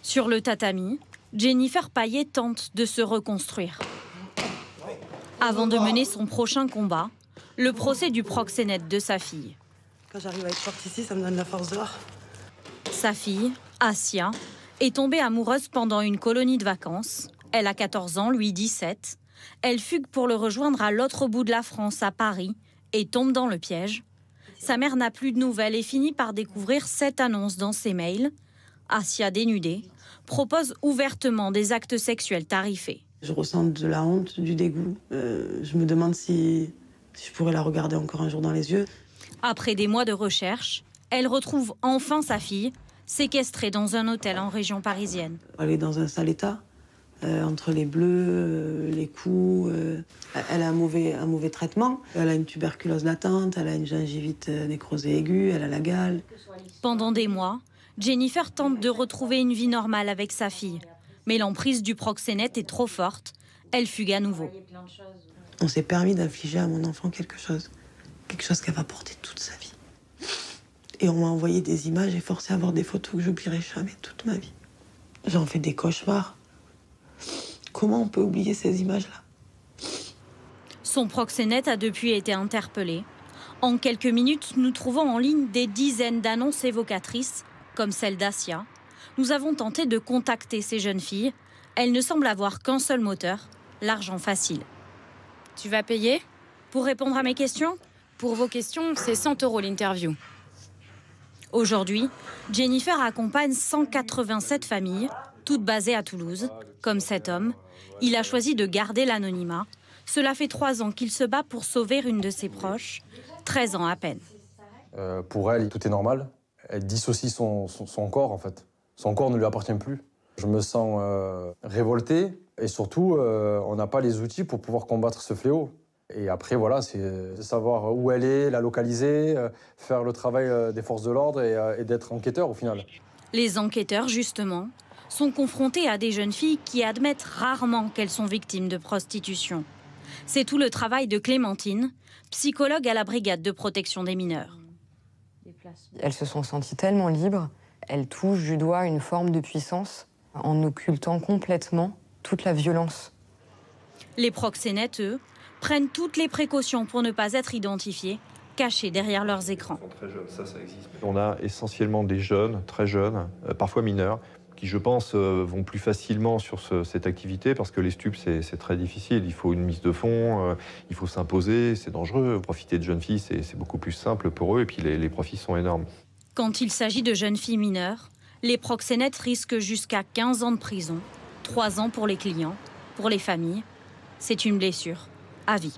Sur le tatami, Jennifer Payet tente de se reconstruire. Avant de mener son prochain combat, le procès du proxénète de sa fille. Quand j'arrive à être forte ici, ça me donne la force dehors. Sa fille, Asia, est tombée amoureuse pendant une colonie de vacances. Elle a 14 ans, lui 17. Elle fugue pour le rejoindre à l'autre bout de la France, à Paris, et tombe dans le piège. Sa mère n'a plus de nouvelles et finit par découvrir cette annonce dans ses mails. Asia, dénudée, propose ouvertement des actes sexuels tarifés. Je ressens de la honte, du dégoût. Je me demande si je pourrais la regarder encore un jour dans les yeux. Après des mois de recherche, elle retrouve enfin sa fille, séquestrée dans un hôtel en région parisienne. Elle est dans un sale état, entre les bleus, les coups. Elle a un mauvais traitement. Elle a une tuberculose latente, elle a une gingivite nécrosée aiguë, elle a la gale. Pendant des mois, Jennifer tente de retrouver une vie normale avec sa fille. Mais l'emprise du proxénète est trop forte. Elle fugue à nouveau. On s'est permis d'infliger à mon enfant quelque chose qu'elle va porter toute sa vie. Et on m'a envoyé des images et forcé à voir des photos que j'oublierai jamais toute ma vie. J'en fais des cauchemars. Comment on peut oublier ces images-là? Son proxénète a depuis été interpellé. En quelques minutes, nous trouvons en ligne des dizaines d'annonces évocatrices, comme celle d'Asia. Nous avons tenté de contacter ces jeunes filles. Elles ne semblent avoir qu'un seul moteur, l'argent facile. Tu vas payer? Pour répondre à mes questions? Pour vos questions, c'est 100 € l'interview. Aujourd'hui, Jennifer accompagne 187 familles, toutes basées à Toulouse. Comme cet homme, il a choisi de garder l'anonymat. Cela fait 3 ans qu'il se bat pour sauver une de ses proches, 13 ans à peine. Pour elle, tout est normal. Elle dissocie son corps, en fait. Son corps ne lui appartient plus. Je me sens révolté et surtout, on n'a pas les outils pour pouvoir combattre ce fléau. Et après, voilà, c'est de savoir où elle est, la localiser, faire le travail des forces de l'ordre et d'être enquêteur au final. Les enquêteurs, justement, sont confrontés à des jeunes filles qui admettent rarement qu'elles sont victimes de prostitution. C'est tout le travail de Clémentine, psychologue à la brigade de protection des mineurs. Elles se sont senties tellement libres, elles touchent du doigt une forme de puissance en occultant complètement toute la violence. Les proxénètes, eux, prennent toutes les précautions pour ne pas être identifiés, cachés derrière leurs écrans. Très jeunes, ça existe. On a essentiellement des jeunes, très jeunes, parfois mineurs, qui, je pense, vont plus facilement sur cette activité parce que les stupes, c'est très difficile. Il faut une mise de fond, il faut s'imposer, c'est dangereux. Profiter de jeunes filles, c'est beaucoup plus simple pour eux et puis les profits sont énormes. Quand il s'agit de jeunes filles mineures, les proxénètes risquent jusqu'à 15 ans de prison, 3 ans pour les clients, pour les familles. C'est une blessure à vie.